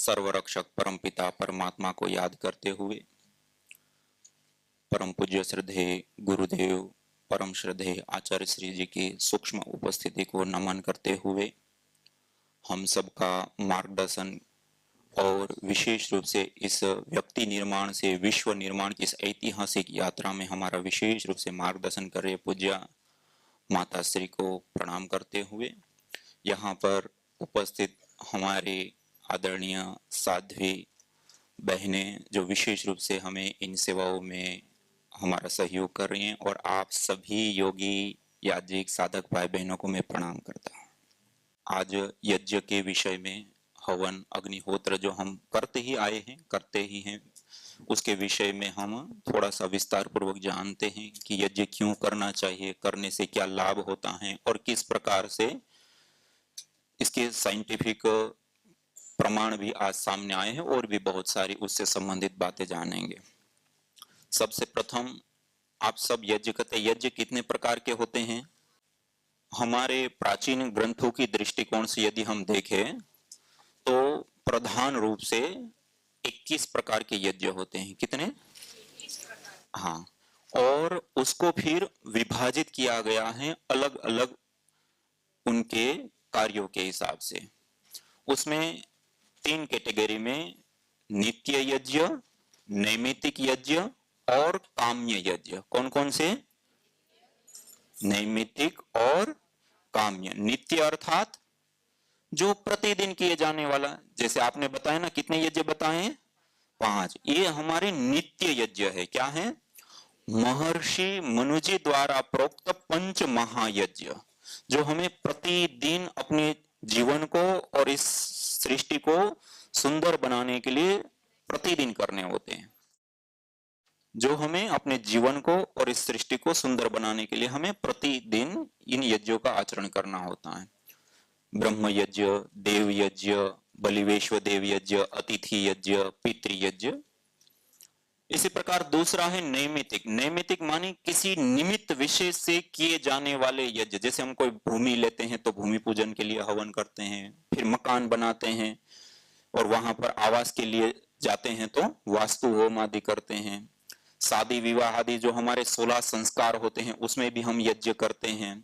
सर्वरक्षक परमपिता परमात्मा को याद करते हुए, परम पूज्य श्रद्धेय गुरुदेव परम श्रद्धेय आचार्य श्री जी की सूक्ष्म उपस्थिति को नमन करते हुए, हम सबका मार्गदर्शन और विशेष रूप से इस व्यक्ति निर्माण से विश्व निर्माण की इस ऐतिहासिक यात्रा में हमारा विशेष रूप से मार्गदर्शन कर रहे पूज्य माता श्री को प्रणाम करते हुए, यहाँ पर उपस्थित हमारे आदरणीय साध्वी बहनें जो विशेष रूप से हमें इन सेवाओं में हमारा सहयोग कर रही हैं, और आप सभी योगी याजिक साधक भाई बहनों को मैं प्रणाम करता हूँ। आज यज्ञ के विषय में हवन अग्निहोत्र जो हम करते ही आए हैं, करते ही हैं, उसके विषय में हम थोड़ा सा विस्तार पूर्वक जानते हैं कि यज्ञ क्यों करना चाहिए, करने से क्या लाभ होता है और किस प्रकार से इसके साइंटिफिक प्रमाण भी आज सामने आए हैं, और भी बहुत सारी उससे संबंधित बातें जानेंगे। सबसे प्रथम आप सब यज्ञ करते, यज्ञ कितने प्रकार के होते हैं? हमारे प्राचीन ग्रंथों की दृष्टिकोण से यदि हम देखें तो प्रधान रूप से 21 प्रकार के यज्ञ होते हैं। कितने? 21 प्रकार। हाँ, और उसको फिर विभाजित किया गया है अलग अलग उनके कार्यों के हिसाब से। उसमें 3 कैटेगरी में नित्य यज्ञ, नैमित्तिक यज्ञ और काम्य यज्ञ। कौन कौन से? नैमित्तिक और काम्य। नित्य अर्थात जो प्रतिदिन किए जाने वाला, जैसे आपने बताया ना, कितने यज्ञ बताए? 5। ये हमारे नित्य यज्ञ है। क्या है? महर्षि मनु जी द्वारा प्रोक्त 5 महायज्ञ, जो हमें प्रतिदिन अपने जीवन को और इस सृष्टि को सुंदर बनाने के लिए प्रतिदिन करने होते हैं। जो हमें अपने जीवन को और इस सृष्टि को सुंदर बनाने के लिए हमें प्रतिदिन इन यज्ञों का आचरण करना होता है। ब्रह्म यज्ञ, देव यज्ञ, बलिवेश्वर देव यज्ञ, अतिथि यज्ञ, पितृयज्ञ। इसी प्रकार दूसरा है नैमित्तिक। नैमित्तिक माने किसी निमित्त विशेष से किए जाने वाले यज्ञ। जैसे हम कोई भूमि लेते हैं तो भूमि पूजन के लिए हवन करते हैं, फिर मकान बनाते हैं और वहां पर आवास के लिए जाते हैं तो वास्तु होम आदि करते हैं। शादी विवाह आदि जो हमारे 16 संस्कार होते हैं उसमें भी हम यज्ञ करते हैं।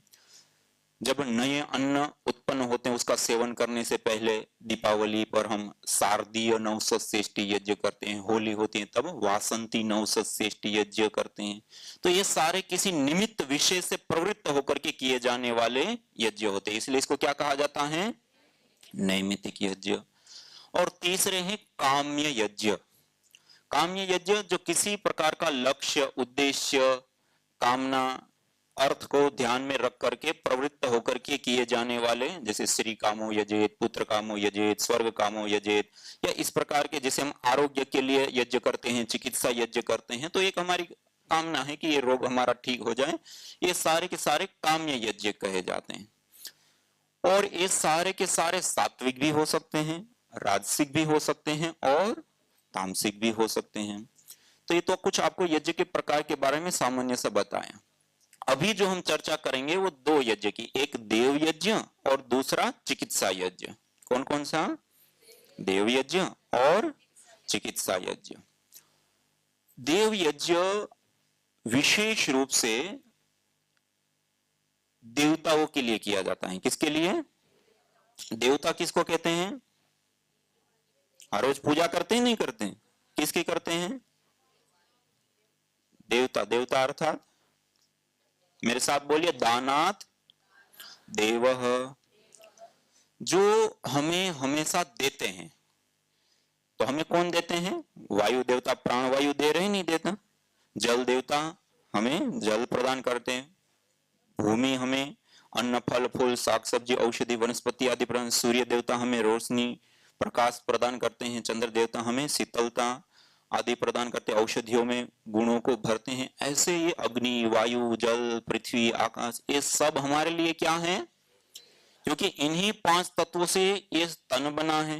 जब नए अन्न उत्पन्न होते हैं उसका सेवन करने से पहले दीपावली पर हम शारदीय नवसत यज्ञ करते हैं। होली होती है तब वासंती नवसत यज्ञ करते हैं। तो ये सारे किसी निमित्त विशेष से प्रवृत्त होकर के किए जाने वाले यज्ञ होते हैं, इसलिए इसको क्या कहा जाता है? नैमित्तिक यज्ञ। और तीसरे हैं काम्य यज्ञ। काम्य यज्ञ जो किसी प्रकार का लक्ष्य, उद्देश्य, कामना, अर्थ को ध्यान में रख करके प्रवृत्त होकर के किए जाने वाले, जैसे श्री कामो यजेत, पुत्र कामो यजेत, स्वर्ग कामो यजेत, या इस प्रकार के जैसे हम आरोग्य के लिए यज्ञ करते हैं, चिकित्सा यज्ञ करते हैं, तो एक हमारी कामना है कि ये रोग हमारा ठीक हो जाए। ये सारे के सारे काम्य यज्ञ कहे जाते हैं। और ये सारे के सारे सात्विक भी हो सकते हैं, राजसिक भी हो सकते हैं और तामसिक भी हो सकते हैं। तो ये तो कुछ आपको यज्ञ के प्रकार के बारे में सामान्य से बताया। अभी जो हम चर्चा करेंगे वो 2 यज्ञ की, एक देव यज्ञ और दूसरा चिकित्सा यज्ञ। कौन कौन सा? देव यज्ञ और चिकित्सा यज्ञ। देव यज्ञ विशेष रूप से देवताओं के लिए किया जाता है। किसके लिए? देवता किसको कहते हैं? हर रोज पूजा करते हैं, नहीं करते हैं? किसकी करते हैं? देवता। देवता अर्थात मेरे साथ बोलिए, दानात देवः, जो हमें हमेशा देते हैं। तो हमें कौन देते हैं? वायु देवता प्राण वायु दे रहे, नहीं देता? जल देवता हमें जल प्रदान करते हैं। भूमि हमें अन्न फल फूल साग सब्जी औषधि वनस्पति आदि प्रदान। सूर्य देवता हमें रोशनी प्रकाश प्रदान करते हैं। चंद्र देवता हमें शीतलता आदि प्रदान करते, औषधियों में गुणों को भरते हैं। ऐसे ये अग्नि, वायु, जल, पृथ्वी, आकाश, ये सब हमारे लिए क्या है? क्योंकि इन्हीं 5 तत्वों से ये तन बना है,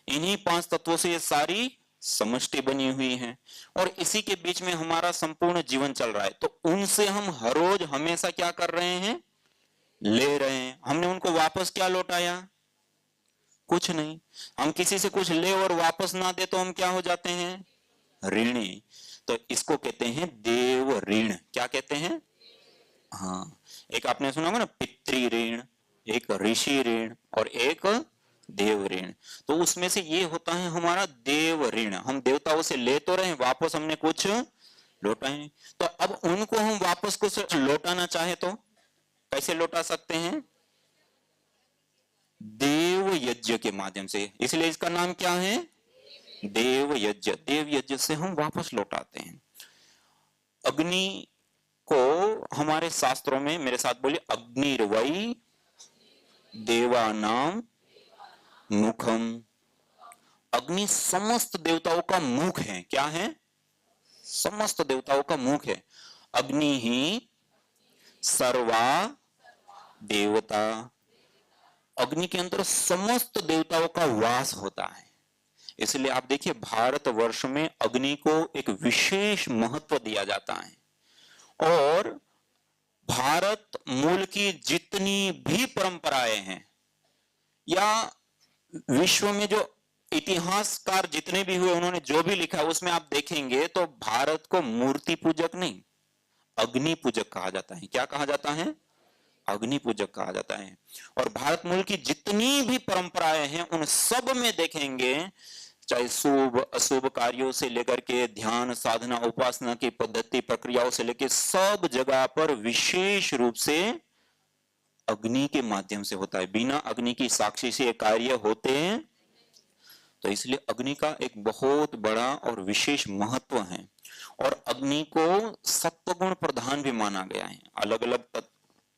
इन्हीं 5 तत्वों से ये सारी समष्टि बनी हुई है, और इसी के बीच में हमारा संपूर्ण जीवन चल रहा है। तो उनसे हम हर रोज हमेशा क्या कर रहे हैं? ले रहे हैं। हमने उनको वापस क्या लौटाया? कुछ नहीं। हम किसी से कुछ ले और वापस ना दे तो हम क्या हो जाते हैं? ऋणी। तो इसको कहते हैं देव ऋण। क्या कहते हैं? हाँ, एक आपने सुना होगा ना, पितृ ऋण, एक ऋषि ऋण और एक देव ऋण। तो उसमें से ये होता है हमारा देव ऋण। हम देवताओं से ले तो रहे, वापस हमने कुछ लौटा ही नहीं। तो अब उनको हम वापस कुछ लौटाना चाहे तो कैसे लौटा सकते हैं? देव यज्ञ के माध्यम से। इसलिए इसका नाम क्या है? देव यज्ञ। देव यज्ञ से हम वापस लौटाते हैं। अग्नि को हमारे शास्त्रों में, मेरे साथ बोलिए, अग्निर्वै देवानाम मुखम। अग्नि समस्त देवताओं का मुख है। क्या है? समस्त देवताओं का मुख है। अग्नि ही सर्वा देवता। अग्नि के अंदर समस्त देवताओं का वास होता है। इसलिए आप देखिए, भारतवर्ष में अग्नि को एक विशेष महत्व दिया जाता है। और भारत मूल की जितनी भी परंपराएं हैं, या विश्व में जो इतिहासकार जितने भी हुए, उन्होंने जो भी लिखा, उसमें आप देखेंगे तो भारत को मूर्ति पूजक नहीं, अग्नि पूजक कहा जाता है। क्या कहा जाता है? अग्नि पूजक कहा जाता है। और भारत मूल की जितनी भी परंपराएं हैं, उन सब में देखेंगे, चाहे शुभ अशुभ कार्यों से लेकर के ध्यान साधना उपासना की पद्धति प्रक्रियाओं से लेकर सब जगह पर विशेष रूप से अग्नि के माध्यम से होता है। बिना अग्नि की साक्षी से कार्य होते हैं। तो इसलिए अग्नि का एक बहुत बड़ा और विशेष महत्व है। और अग्नि को सत्वगुण प्रधान भी माना गया है। अलग अलग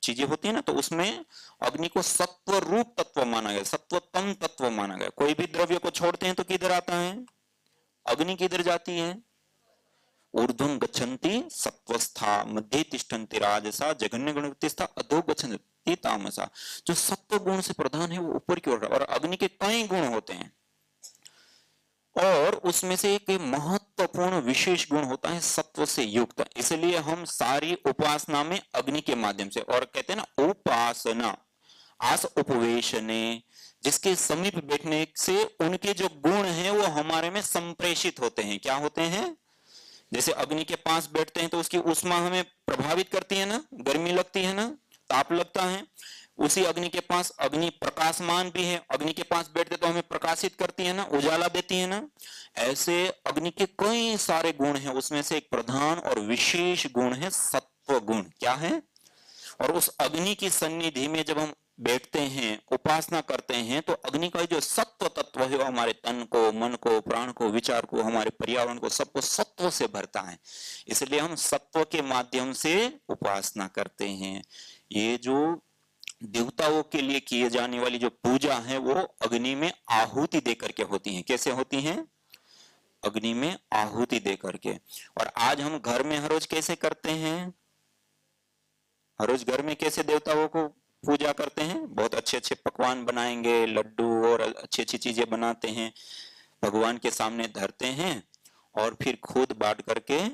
चीजें होती है ना, तो उसमें अग्नि को सत्व रूप तत्व माना गया, सत्वतम तत्व माना गया। कोई भी द्रव्य को छोड़ते हैं तो किधर आता है? अग्नि किधर जाती है? ऊर्ध्वं गच्छन्ति सत्वस्था, मध्ये तिष्ठन्ति राजसा, जघन्य गुणवत्तिस्था, अधो गच्छन्ति तामसा। जो सत्व गुण से प्रधान है वो ऊपर की ओर। और अग्नि के कई गुण होते हैं, और उसमें से एक महत्वपूर्ण विशेष गुण होता है सत्व से युक्त। इसलिए हम सारी उपासना में अग्नि के माध्यम से, और कहते हैं ना उपासना आस उपवेशने, जिसके समीप बैठने से उनके जो गुण हैं वो हमारे में संप्रेषित होते हैं। क्या होते हैं? जैसे अग्नि के पास बैठते हैं तो उसकी उष्मा हमें प्रभावित करती है ना, गर्मी लगती है ना, ताप लगता है। उसी अग्नि के पास अग्नि प्रकाशमान भी है, अग्नि के पास बैठते तो हमें प्रकाशित करती है ना, उजाला देती है ना। ऐसे अग्नि के कई सारे गुण हैं, उसमें से एक प्रधान और विशेष गुण है सत्व गुण। क्या है? और उस अग्नि की सन्निधि में जब हम बैठते हैं, उपासना करते हैं, तो अग्नि का जो सत्व तत्व है वो हमारे तन को, मन को, प्राण को, विचार को, हमारे पर्यावरण को, सबको सत्व से भरता है। इसलिए हम सत्व के माध्यम से उपासना करते हैं। ये जो देवताओं के लिए किए जाने वाली जो पूजा है वो अग्नि में आहुति देकर के होती है। कैसे होती है? अग्नि में आहुति देकर के। और आज हम घर में हर रोज कैसे करते हैं? हर रोज घर में कैसे देवताओं को पूजा करते हैं? बहुत अच्छे अच्छे पकवान बनाएंगे, लड्डू और अच्छी अच्छी चीजें बनाते हैं, भगवान के सामने धरते हैं, और फिर खुद बांट करके।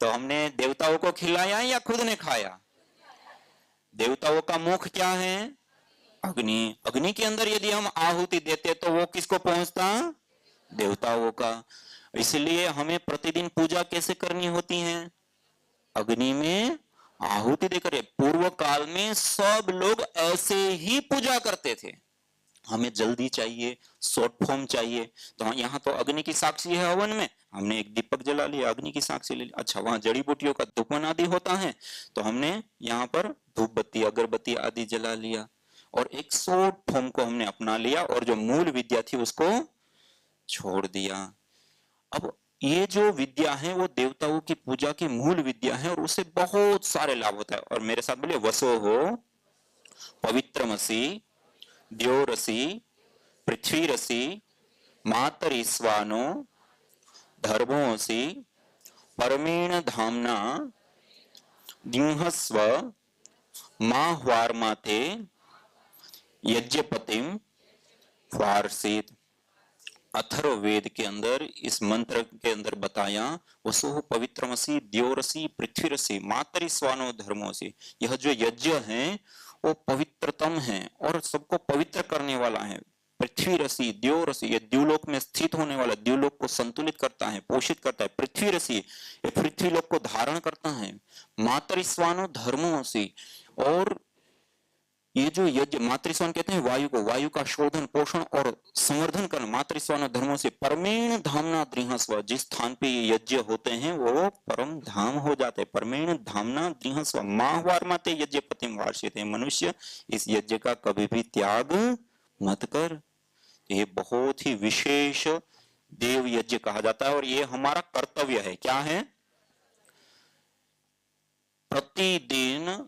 तो हमने देवताओं को खिलाया या खुद ने खाया? देवताओं का मुख क्या है? अग्नि। अग्नि के अंदर यदि हम आहुति देते तो वो किसको पहुंचता? देवताओं का। इसलिए हमें प्रतिदिन पूजा कैसे करनी होती है? अग्नि में आहुति देकर। पूर्व काल में सब लोग ऐसे ही पूजा करते थे। हमें जल्दी चाहिए, शॉर्ट फॉर्म चाहिए, तो यहाँ तो अग्नि की साक्षी है हवन में, हमने एक दीपक जला लिया, अग्नि की साक्षी ले लिया। अच्छा, वहां जड़ी बूटियों का धूपन आदि होता है, तो हमने यहाँ पर धूप बत्ती अगरबत्ती आदि जला लिया, और एक शॉर्ट फॉर्म को हमने अपना लिया, और जो मूल विद्या थी उसको छोड़ दिया। अब ये जो विद्या है वो देवताओं की पूजा की मूल विद्या है, और उससे बहुत सारे लाभ होता है। और मेरे साथ बोलिए, वसो हो पवित्रमसि द्योरसि पृथ्वीरसि मातरिस्वानो धर्मोऽसि परमेण धामना दिंहस्व माह्वार्माते यज्ञपतिम फारसीत। अथर्ववेद के अंदर इस मंत्र के अंदर बताया, वसुः पवित्रमसि द्योरसि पृथ्वीरसि मातरिस्वानो धर्मोऽसि। यह जो यज्ञ है वो पवित्रतम है और सबको पवित्र करने वाला है। पृथ्वी ऋषि, द्यो ऋषि, ये द्युलोक में स्थित होने वाला, द्युलोक को संतुलित करता है, पोषित करता है। पृथ्वी ऋषि, ये पृथ्वी लोक को धारण करता है। मातरिस्वानो धर्मो ऋषि, और ये जो यज्ञ, मातृस्वान कहते हैं वायु को, वायु का शोधन पोषण और संवर्धन करना, मातृस्वान धर्मों से परमेण धामना दृहस्व, जिस स्थान पे ये यज्ञ होते हैं वो परम धाम हो जाते हैं। परमेण धामना दृहस्व माहवार माते यज्ञ पतिम वार्षित है, मनुष्य इस यज्ञ का कभी भी त्याग मत कर। ये बहुत ही विशेष देव यज्ञ कहा जाता है और ये हमारा कर्तव्य है। क्या है? प्रतिदिन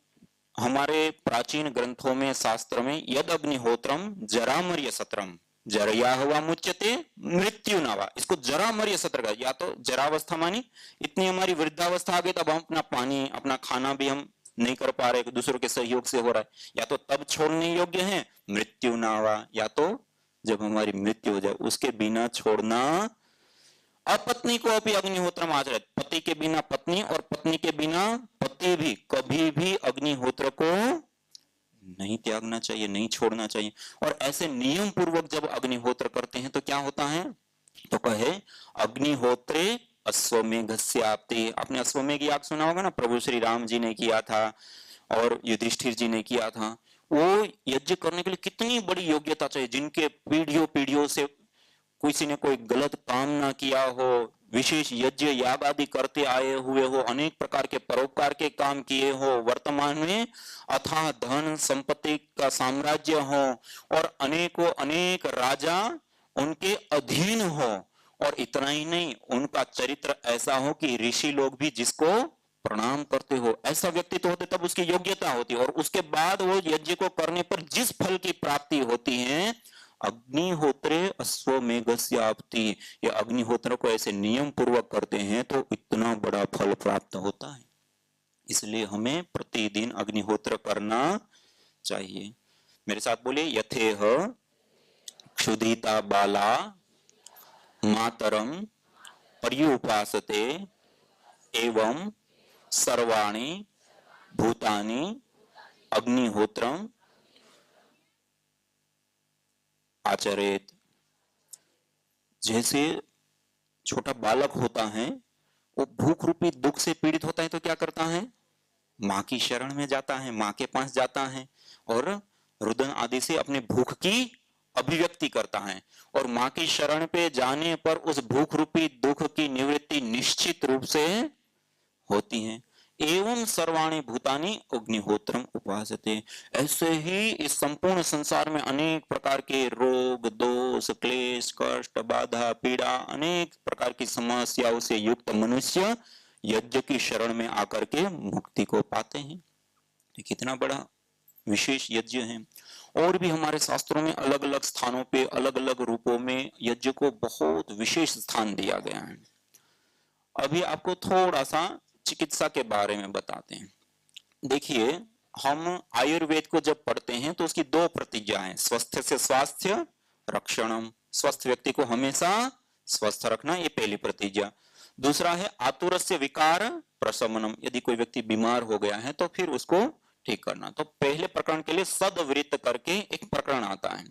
हमारे प्राचीन ग्रंथों में, शास्त्र में, यद अग्निहोत्रम जरामर्य सत्रम जरया हुआ मुच्यते मृत्यु नावा, इसको जरामर्य सत्र का, या तो जरावस्था मानी इतनी हमारी वृद्धावस्था आ गई तब हम अपना पानी अपना खाना भी हम नहीं कर पा रहे, दूसरों के सहयोग से हो रहा है, या तो तब छोड़ने योग्य है मृत्यु नावा, या तो जब हमारी मृत्यु हो जाए उसके बिना छोड़ना। अपत्नी को भी अग्निहोत्र आचरित, पति के बिना पत्नी और पत्नी के बिना पति भी कभी भी अग्निहोत्र को नहीं त्यागना चाहिए, नहीं छोड़ना चाहिए। और ऐसे नियम पूर्वक जब अग्निहोत्र करते हैं तो क्या होता है? तो कहे अग्निहोत्रे अश्वमेघस्याप्ति। आपने अश्वमेघ याग सुना होगा ना, प्रभु श्री राम जी ने किया था और युधिष्ठिर जी ने किया था। वो यज्ञ करने के लिए कितनी बड़ी योग्यता चाहिए, जिनके पीढ़ियों पीढ़ियों से किसी ने कोई गलत काम ना किया हो, विशेष यज्ञ याग आदि करते आए हुए हो, अनेक प्रकार के परोपकार के काम किए हो, वर्तमान में अथाह धन संपत्ति का साम्राज्य हो और अनेकों अनेक राजा उनके अधीन हो, और इतना ही नहीं उनका चरित्र ऐसा हो कि ऋषि लोग भी जिसको प्रणाम करते हो, ऐसा व्यक्तित्व होते तब उसकी योग्यता होती है। और उसके बाद वो यज्ञ को करने पर जिस फल की प्राप्ति होती है, अग्निहोत्रे अश्वमेघस्याप्ति, ये अग्निहोत्र को ऐसे नियम पूर्वक करते हैं तो इतना बड़ा फल प्राप्त होता है। इसलिए हमें प्रतिदिन अग्निहोत्र करना चाहिए। मेरे साथ बोलिए, यथेह क्षुधिता बाला मातरम पर्युपासते एवं सर्वाणि भूतानि अग्निहोत्रम आचरेत। जैसे छोटा बालक होता है, वो भूख रूपी दुख से पीड़ित होता है तो क्या करता है? माँ की शरण में जाता है, माँ के पास जाता है और रुदन आदि से अपने भूख की अभिव्यक्ति करता है। और माँ की शरण पे जाने पर उस भूख रूपी दुख की निवृत्ति निश्चित रूप से होती है। एवं सर्वाणि भूतानि अग्निहोत्रम उपासते। ऐसे ही इस संपूर्ण संसार में अनेक प्रकार के रोग दोष क्लेश कष्ट बाधा पीड़ा अनेक प्रकार की समस्याओं से युक्त मनुष्य यज्ञ की शरण में आकर के मुक्ति को पाते हैं। कितना बड़ा विशेष यज्ञ है। और भी हमारे शास्त्रों में अलग अलग स्थानों पे अलग अलग रूपों में यज्ञ को बहुत विशेष स्थान दिया गया है। अभी आपको थोड़ा सा चिकित्सा के बारे में बताते हैं। देखिए, हम आयुर्वेद को जब पढ़ते हैं तो उसकी दो प्रतिज्ञा है, स्वस्थ से स्वास्थ्य रक्षणम, स्वस्थ व्यक्ति को हमेशा स्वस्थ रखना, ये पहली प्रतिज्ञा। दूसरा है आतुरस्य विकार प्रशमनम, यदि कोई व्यक्ति बीमार हो गया है तो फिर उसको ठीक करना। तो पहले प्रकरण के लिए सदवृत्त करके एक प्रकरण आता है।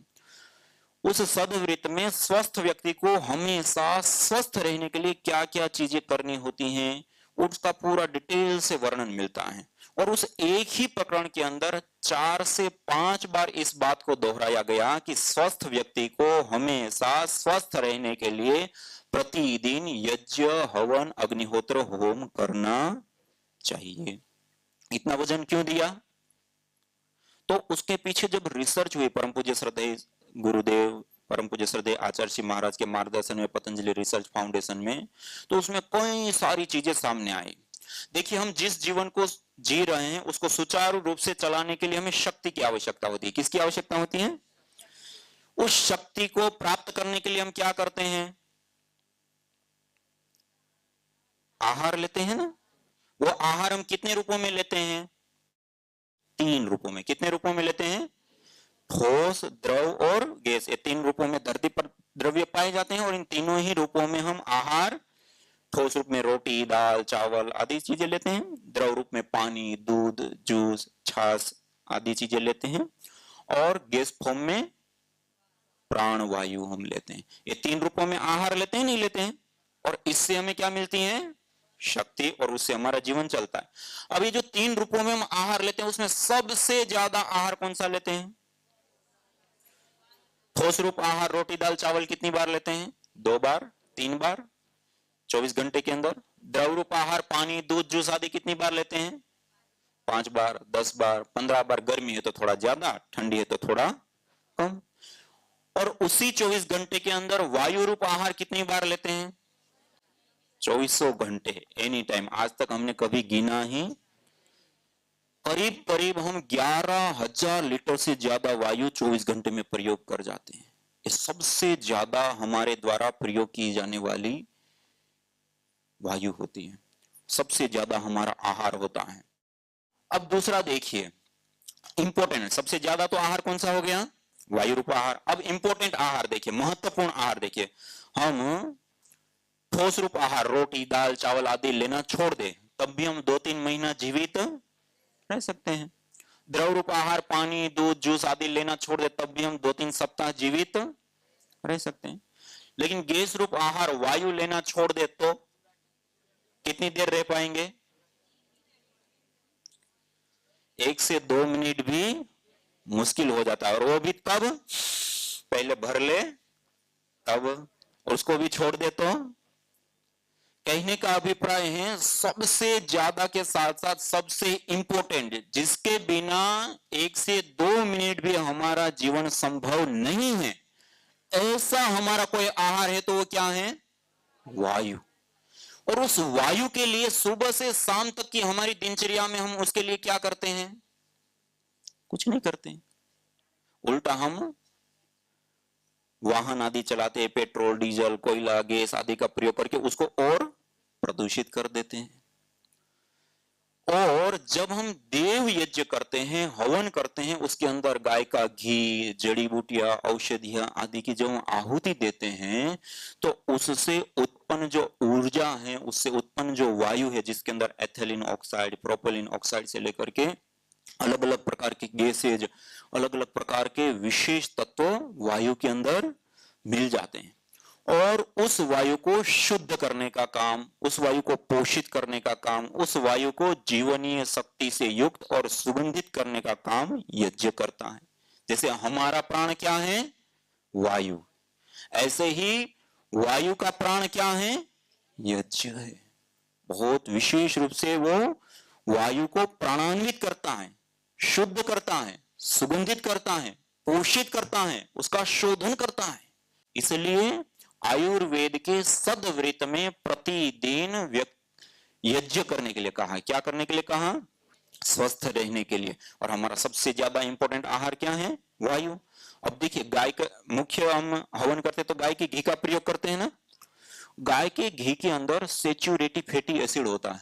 उस सदवृत्त में स्वस्थ व्यक्ति को हमेशा स्वस्थ रहने के लिए क्या क्या चीजें करनी होती हैं, उसका पूरा डिटेल से वर्णन मिलता है। और उस एक ही प्रकरण के अंदर 4 से 5 बार इस बात को दोहराया गया कि स्वस्थ व्यक्ति को हमेशा स्वस्थ रहने के लिए प्रतिदिन यज्ञ हवन अग्निहोत्र होम करना चाहिए। इतना वजन क्यों दिया? तो उसके पीछे जब रिसर्च हुई परम पूज्य श्रद्धेय गुरुदेव परम पूज्य श्रद्धेय आचार्य श्री महाराज के मार्गदर्शन में पतंजलि रिसर्च फाउंडेशन में, तो उसमें कई सारी चीजें सामने आई। देखिए, हम जिस जीवन को जी रहे हैं उसको सुचारू रूप से चलाने के लिए हमें शक्ति की आवश्यकता होती है। किसकी आवश्यकता होती है? उस शक्ति को प्राप्त करने के लिए हम क्या करते हैं? आहार लेते हैं ना। वो आहार हम कितने रूपों में लेते हैं? 3 रूपों में। कितने रूपों में लेते हैं? ठोस, द्रव और गैस। ये 3 रूपों में धरती पर द्रव्य पाए जाते हैं और इन तीनों ही रूपों में हम आहार, ठोस रूप में रोटी दाल चावल आदि चीजें लेते हैं, द्रव रूप में पानी दूध जूस छाछ आदि चीजें लेते हैं, और गैस फॉर्म में प्राण वायु हम लेते हैं। ये 3 रूपों में आहार लेते हैं, नहीं लेते हैं, और इससे हमें क्या मिलती है? शक्ति, और उससे हमारा जीवन चलता है। अब ये जो 3 रूपों में हम आहार लेते हैं, उसमें सबसे ज्यादा आहार कौन सा लेते हैं? ठोस रूप आहार रोटी दाल चावल कितनी बार लेते हैं? 2 बार, 3 बार 24 घंटे के अंदर। द्रव रूप आहार पानी दूध जूस आदि कितनी बार लेते हैं? 5 बार, 10 बार, 15 बार। गर्मी है तो थोड़ा ज्यादा, ठंडी है तो थोड़ा कम। और उसी 24 घंटे के अंदर वायु रूप आहार कितनी बार लेते हैं? 2400 घंटे, एनी टाइम। आज तक हमने कभी गिना ही, करीब करीब हम 11,000 लीटर से ज्यादा वायु 24 घंटे में प्रयोग कर जाते हैं। ये सबसे ज्यादा हमारे द्वारा प्रयोग की जाने वाली वायु होती है, सबसे ज्यादा हमारा आहार होता है। अब दूसरा देखिए, इंपॉर्टेंट, सबसे ज्यादा तो आहार कौन सा हो गया? वायु रूप आहार। अब इंपॉर्टेंट आहार देखिए, महत्वपूर्ण आहार देखिए। हम ठोस रूप आहार रोटी दाल चावल आदि लेना छोड़ दे, तब भी हम 2-3 महीना जीवित रह सकते हैं। द्रव रूप आहार पानी दूध जूस आदि लेना छोड़ दे, तब भी हम 2-3 सप्ताह जीवित रह सकते हैं। लेकिन गैस रूप आहार वायु लेना छोड़ दे तो कितनी देर रह पाएंगे? 1 से 2 मिनट भी मुश्किल हो जाता है, और वो भी तब पहले भर ले तब, उसको भी छोड़ दे तो। कहने का अभिप्राय है, सबसे ज्यादा के साथ साथ सबसे इंपॉर्टेंट, जिसके बिना 1 से 2 मिनट भी हमारा जीवन संभव नहीं है, ऐसा हमारा कोई आहार है तो वो क्या है? वायु। और उस वायु के लिए सुबह से शाम तक की हमारी दिनचर्या में हम उसके लिए क्या करते हैं? कुछ नहीं करते। उल्टा हम वाहन आदि चलाते हैं, पेट्रोल डीजल कोयला गैस आदि का प्रयोग करके उसको और प्रदूषित कर देते हैं। और जब हम देव यज्ञ करते हैं, हवन करते हैं, उसके अंदर गाय का घी जड़ी बूटियां औषधियां आदि की जो आहुति देते हैं, तो उससे उत्पन्न जो ऊर्जा है, उससे उत्पन्न जो वायु है, जिसके अंदर एथिलीन ऑक्साइड प्रोपेलिन ऑक्साइड से लेकर के अलग अलग प्रकार के गैसेज, अलग अलग प्रकार के विशेष तत्व वायु के अंदर मिल जाते हैं, और उस वायु को शुद्ध करने का काम, उस वायु को पोषित करने का काम, उस वायु को जीवनीय शक्ति से युक्त और सुगंधित करने का काम यज्ञ करता है। जैसे हमारा प्राण क्या है? वायु। ऐसे ही वायु का प्राण क्या है? यज्ञ है। बहुत विशेष रूप से वो वायु को प्राणान्वित करता है, शुद्ध करता है, सुगंधित करता है, पोषित करता है, उसका शोधन करता है। इसलिए आयुर्वेद के सदव्रत में प्रतिदिन यज्ञ करने के लिए कहा। क्या करने के लिए कहा? स्वस्थ रहने के लिए। और हमारा सबसे ज्यादा इंपॉर्टेंट आहार क्या है? वायु। अब देखिए, गाय का मुख्य हम हवन करते तो गाय के घी का प्रयोग करते हैं ना। गाय के घी के अंदर सेचुरेटिव फैटी एसिड होता है,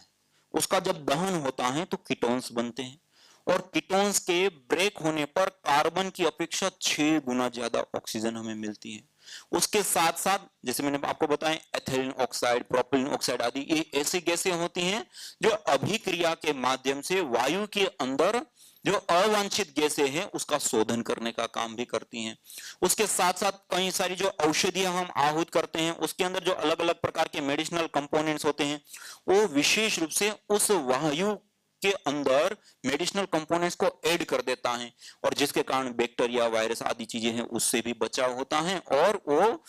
उसका जब दहन होता है तो कीटोन्स बनते हैं, और कीटोन्स के ब्रेक होने पर कार्बन की अपेक्षा 6 गुना ज्यादा ऑक्सीजन हमें मिलती है। उसके साथ साथ जैसे मैंने आपको बताया, एथिलीन ऑक्साइड प्रोपेलिन ऑक्साइड आदि ये ऐसी गैसें होती हैं जो अभिक्रिया के माध्यम से वायु के अंदर जो अवांछित गैसें हैं उसका शोधन करने का काम भी करती हैं। उसके साथ साथ कई सारी जो औषधियां हम आहूत करते हैं, उसके अंदर जो अलग अलग प्रकार के मेडिसिनल कंपोनेंट्स होते हैं, वो विशेष रूप से उस वायु के अंदर मेडिसिनल कंपोनेंट्स को ऐड कर देता है, और जिसके कारण बैक्टीरिया वायरस आदि चीजें हैं उससे भी बचाव होता है। और वो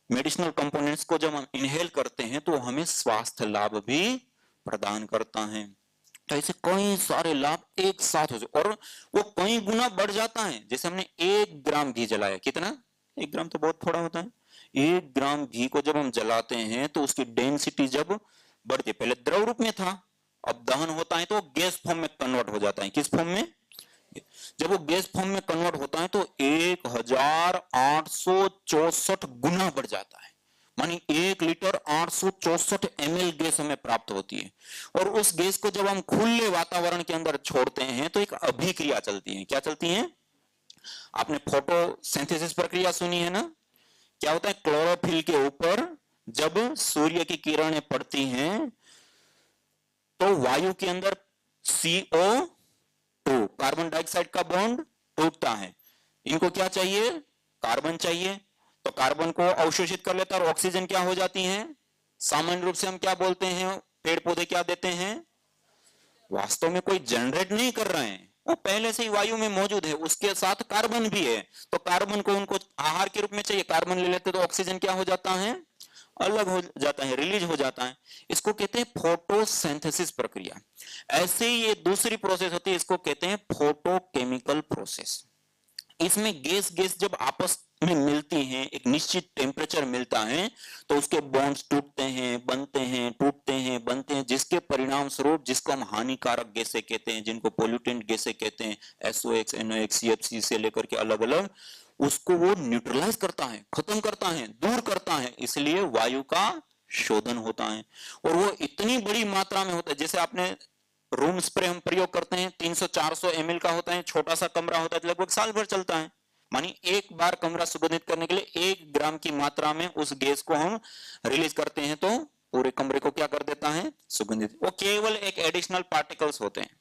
मेडिसिनल कंपोनेंट्स को जब हम इनहेल करते हैं तो हमें स्वास्थ्य लाभ भी प्रदान करता है। तो ऐसे कई सारे लाभ एक साथ हो जाए, और वो कई गुना बढ़ जाता है। जैसे हमने 1 ग्राम घी जलाया, कितना? 1 ग्राम तो बहुत थोड़ा होता है। 1 ग्राम घी को जब हम जलाते हैं तो उसकी डेंसिटी जब बढ़ती है, पहले द्रव रूप में था, अब दहन होता है तो गैस फॉर्म में कन्वर्ट हो जाता है। किस फॉर्म में? जब वो गैस फॉर्म में कन्वर्ट होता है तो 1864 गुना बढ़ जाता है, मानी 1 लीटर 864 ml गैस हमें प्राप्त होती है। और उस गैस को जब हम खुले वातावरण के अंदर छोड़ते हैं तो एक अभिक्रिया चलती है। क्या चलती है? आपने फोटोसिंथेसिस प्रक्रिया सुनी है ना? क्या होता है? क्लोरोफिल के ऊपर जब सूर्य की किरणें पड़ती हैं तो वायु के अंदर CO2 तो कार्बन डाइऑक्साइड का बॉन्ड टूटता है, इनको क्या चाहिए, कार्बन चाहिए, तो कार्बन को अवशोषित कर लेता है और ऑक्सीजन क्या हो जाती है, सामान्य रूप से हम क्या बोलते हैं, पेड़ पौधे क्या देते हैं, वास्तव में कोई जनरेट नहीं कर रहे हैं, वो पहले से ही वायु में मौजूद है, उसके साथ कार्बन भी है, तो कार्बन को उनको आहार के रूप में चाहिए, कार्बन ले लेते तो ऑक्सीजन क्या हो जाता है, अलग हो जाता है, रिलीज हो जाता है, इसको कहते हैं फोटोसिंथेसिस प्रक्रिया। ऐसे ही ये दूसरी प्रोसेस होती है, इसको कहते हैं फोटोकेमिकल प्रोसेस। इसमें गैस गैस जब आपस में मिलती हैं, एक निश्चित टेम्परेचर मिलता है, तो उसके बॉन्ड्स टूटते हैं, बनते हैं, टूटते हैं, बनते हैं, जिसके परिणाम स्वरूप, जिसको हम हानिकारक गैसें कहते हैं, जिनको पोल्यूटेंट गैसें कहते हैं, SOx, NOx, CFC से लेकर के अलग अलग, उसको वो न्यूट्रलाइज करता है, खत्म करता है, दूर करता है, इसलिए वायु का शोधन होता है। और वो इतनी बड़ी मात्रा में होता है, जैसे आपने रूम स्प्रे हम प्रयोग करते हैं, 300-400 ml का होता है, छोटा सा कमरा होता है, लगभग साल भर चलता है। मानी एक बार कमरा सुगंधित करने के लिए 1 ग्राम की मात्रा में उस गैस को हम रिलीज करते हैं, तो पूरे कमरे को क्या कर देता है, सुगंधित। वो केवल एक एडिशनल पार्टिकल्स होते हैं,